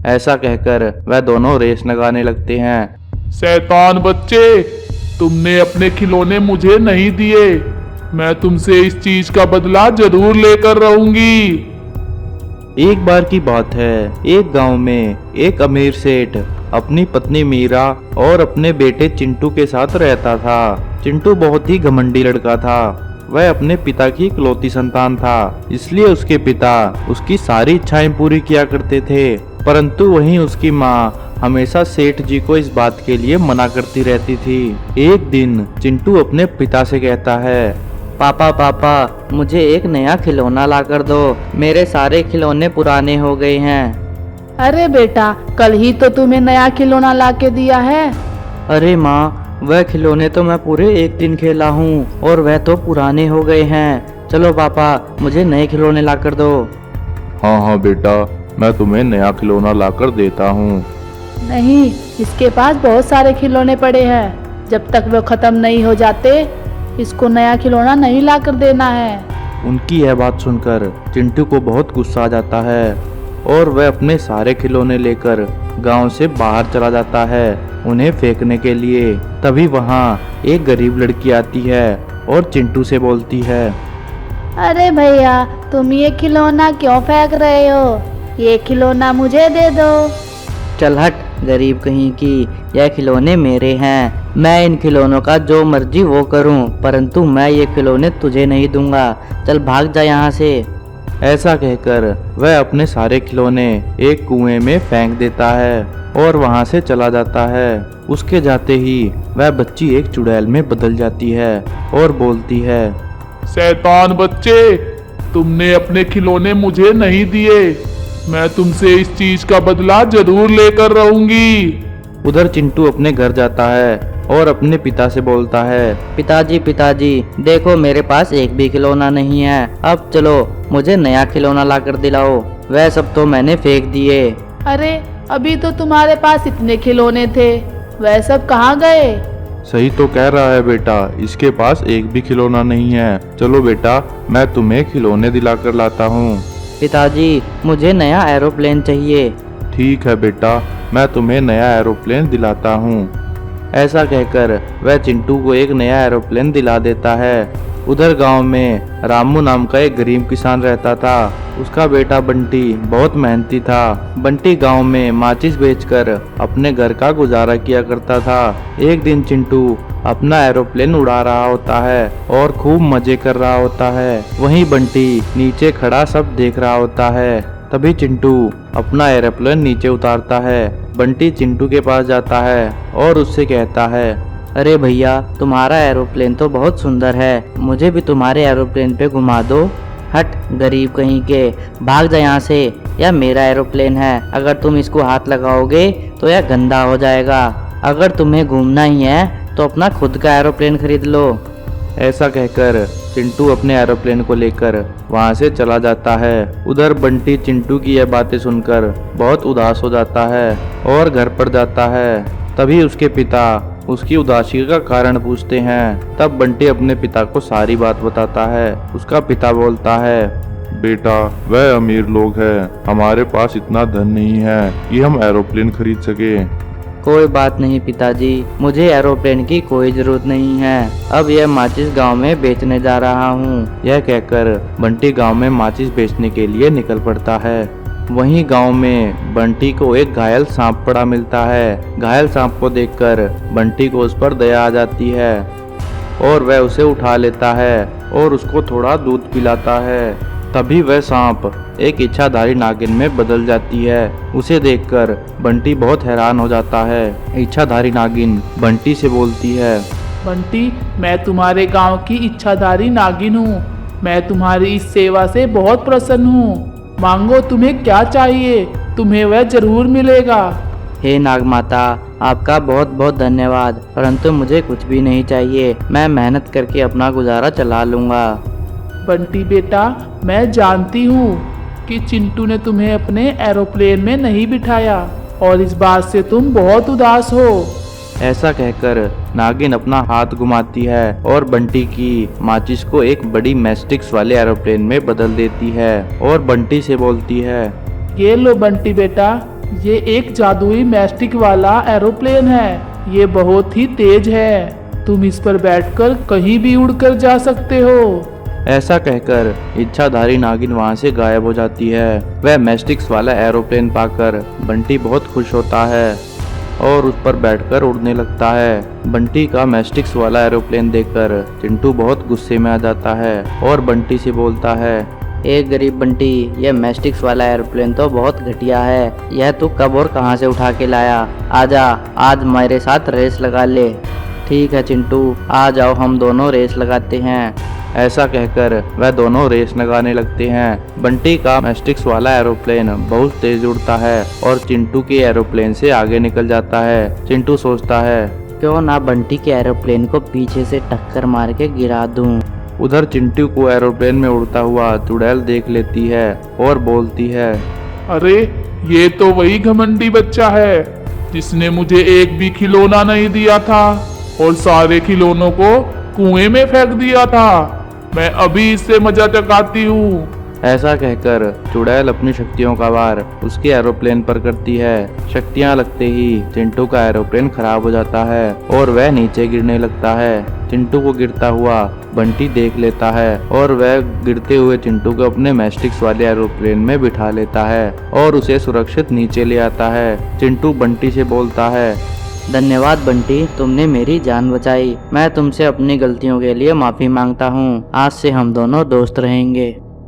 ऐसा कहकर वह दोनों रेस लगाने लगते हैं। शैतान बच्चे, तुमने अपने खिलौने मुझे नहीं दिए। मैं तुमसे इस चीज का बदला जरूर लेकर रहूंगी। एक बार की बात है, एक गांव में एक अमीर सेठ अपनी पत्नी मीरा और अपने बेटे चिंटू के साथ रहता था। चिंटू बहुत ही घमंडी लड़का था। वह अपने पिता की इकलौती संतान था, इसलिए उसके पिता उसकी सारी इच्छाएं पूरी किया करते थे। परंतु वहीं उसकी माँ हमेशा सेठ जी को इस बात के लिए मना करती रहती थी। एक दिन चिंटू अपने पिता से कहता है, पापा पापा, मुझे एक नया खिलौना ला कर दो। मेरे सारे खिलौने पुराने हो गए हैं। अरे बेटा, कल ही तो तुम्हें नया खिलौना ला के दिया है। अरे माँ, वह खिलौने तो मैं पूरे एक दिन खेला हूँ और वह तो पुराने हो गए हैं। चलो पापा, मुझे नए खिलौने ला कर दो। हाँ हाँ बेटा, मैं तुम्हें नया खिलौना लाकर देता हूँ। नहीं, इसके पास बहुत सारे खिलौने पड़े हैं। जब तक वो खत्म नहीं हो जाते, इसको नया खिलौना नहीं ला कर देना है। उनकी यह बात सुनकर चिंटू को बहुत गुस्सा आ जाता है और वह अपने सारे खिलौने लेकर गांव से बाहर चला जाता है उन्हें फेंकने के लिए। तभी वहाँ एक गरीब लड़की आती है और चिंटू से बोलती है, अरे भैया, तुम ये खिलौना क्यों फेंक रहे हो? ये खिलौना मुझे दे दो। चल हट गरीब कहीं की, यह खिलौने मेरे हैं। मैं इन खिलौनों का जो मर्जी वो करूं, परंतु मैं ये खिलौने तुझे नहीं दूंगा। चल भाग जा यहाँ से। ऐसा कहकर वह अपने सारे खिलौने एक कुएं में फेंक देता है और वहां से चला जाता है। उसके जाते ही वह बच्ची एक चुड़ैल में बदल जाती है और बोलती है, शैतान बच्चे, तुमने अपने खिलौने मुझे नहीं दिए। मैं तुमसे इस चीज का बदला जरूर लेकर रहूंगी। उधर चिंटू अपने घर जाता है और अपने पिता से बोलता है, पिताजी पिताजी, देखो मेरे पास एक भी खिलौना नहीं है। अब चलो मुझे नया खिलौना ला कर दिलाओ। वह सब तो मैंने फेंक दिए। अरे, अभी तो तुम्हारे पास इतने खिलौने थे, वह सब कहाँ गए? सही तो कह रहा है बेटा, इसके पास एक भी खिलौना नहीं है। चलो बेटा, मैं तुम्हें खिलौने दिलाकर लाता हूँ। पिताजी, मुझे नया एरोप्लेन चाहिए। ठीक है बेटा, मैं तुम्हें नया एरोप्लेन दिलाता हूँ। ऐसा कहकर वह चिंटू को एक नया एरोप्लेन दिला देता है। उधर गांव में रामू नाम का एक गरीब किसान रहता था। उसका बेटा बंटी बहुत मेहनती था। बंटी गांव में माचिस बेचकर अपने घर का गुजारा किया करता था। एक दिन चिंटू अपना एरोप्लेन उड़ा रहा होता है और खूब मजे कर रहा होता है। वहीं बंटी नीचे खड़ा सब देख रहा होता है। तभी चिंटू अपना एरोप्लेन नीचे उतारता है। बंटी चिंटू के पास जाता है और उससे कहता है, अरे भैया, तुम्हारा एरोप्लेन तो बहुत सुंदर है। मुझे भी तुम्हारे एरोप्लेन पे घुमा दो। हट गरीब कहीं के, भाग जा यहाँ से। यह मेरा एरोप्लेन है। अगर तुम इसको हाथ लगाओगे तो यह गंदा हो जाएगा। अगर तुम्हें घूमना ही है तो अपना खुद का एरोप्लेन खरीद लो। ऐसा कहकर चिंटू अपने एरोप्लेन को लेकर वहां से चला जाता है। उधर बंटी चिंटू की यह बातें सुनकर बहुत उदास हो जाता है और घर पर जाता है। तभी उसके पिता उसकी उदासी का कारण पूछते हैं। तब बंटी अपने पिता को सारी बात बताता है। उसका पिता बोलता है, बेटा, वह अमीर लोग हैं, हमारे पास इतना धन नहीं है कि हम एरोप्लेन खरीद सके। कोई बात नहीं पिताजी, मुझे एरोप्लेन की कोई जरूरत नहीं है। अब यह माचिस गांव में बेचने जा रहा हूँ। यह कहकर बंटी गांव में माचिस बेचने के लिए निकल पड़ता है। वहीं गांव में बंटी को एक घायल सांप पड़ा मिलता है। घायल सांप को देखकर बंटी को उस पर दया आ जाती है और वह उसे उठा लेता है और उसको थोड़ा दूध पिलाता है। तभी वह सांप एक इच्छाधारी नागिन में बदल जाती है। उसे देखकर बंटी बहुत हैरान हो जाता है। इच्छाधारी नागिन बंटी से बोलती है, बंटी, मैं तुम्हारे गांव की इच्छाधारी नागिन हूँ। मैं तुम्हारी इस सेवा से बहुत प्रसन्न हूँ। मांगो, तुम्हें क्या चाहिए, तुम्हें वह जरूर मिलेगा। हे नागमाता, आपका बहुत बहुत धन्यवाद, परंतु मुझे कुछ भी नहीं चाहिए। मैं मेहनत करके अपना गुजारा चला लूँगा। बंटी बेटा, मैं जानती हूँ कि चिंटू ने तुम्हें अपने एरोप्लेन में नहीं बिठाया और इस बात से तुम बहुत उदास हो। ऐसा कहकर नागिन अपना हाथ घुमाती है और बंटी की माचिस को एक बड़ी मैस्टिक्स वाले एरोप्लेन में बदल देती है और बंटी से बोलती है, ये लो बंटी बेटा, ये एक जादुई मैस्टिक वाला एरोप्लेन है। ये बहुत ही तेज है। तुम इस पर बैठकर कहीं भी उड़कर जा सकते हो। ऐसा कहकर इच्छाधारी नागिन वहां से गायब हो जाती है। वह मैस्टिक्स वाला एरोप्लेन पाकर बंटी बहुत खुश होता है और उस पर बैठकर उड़ने लगता है। बंटी का मैस्टिक्स वाला एरोप्लेन देखकर चिंटू बहुत गुस्से में आ जाता है और बंटी से बोलता है, एक गरीब बंटी, यह मैस्टिक्स वाला एरोप्लेन तो बहुत घटिया है। यह तू कब और कहां से उठा के लाया? आजा, आज मेरे साथ रेस लगा ले। ठीक है चिंटू, आ जाओ हम दोनों रेस लगाते हैं। ऐसा कहकर वह दोनों रेस लगाने लगते हैं। बंटी का मैस्टिक्स वाला एरोप्लेन बहुत तेज उड़ता है और चिंटू के एरोप्लेन से आगे निकल जाता है। चिंटू सोचता है, क्यों ना बंटी के एरोप्लेन को पीछे से टक्कर मार के गिरा दूं। उधर चिंटू को एरोप्लेन में उड़ता हुआ चुड़ैल देख लेती है और बोलती है, अरे ये तो वही घमंडी बच्चा है जिसने मुझे एक भी खिलौना नहीं दिया था और सारे खिलौनों को कुएं में फेंक दिया था। मैं अभी इससे मजा चकाती हूँ। ऐसा कहकर चुड़ैल अपनी शक्तियों का वार उसके एरोप्लेन पर करती है। शक्तियां लगते ही चिंटू का एरोप्लेन खराब हो जाता है और वह नीचे गिरने लगता है। चिंटू को गिरता हुआ बंटी देख लेता है और वह गिरते हुए चिंटू को अपने मैस्टिक्स वाले एरोप्लेन में बिठा लेता है और उसे सुरक्षित नीचे ले आता है। चिंटू बंटी से बोलता है, धन्यवाद बंटी, तुमने मेरी जान बचाई। मैं तुमसे अपनी गलतियों के लिए माफी मांगता हूँ। आज से हम दोनों दोस्त रहेंगे।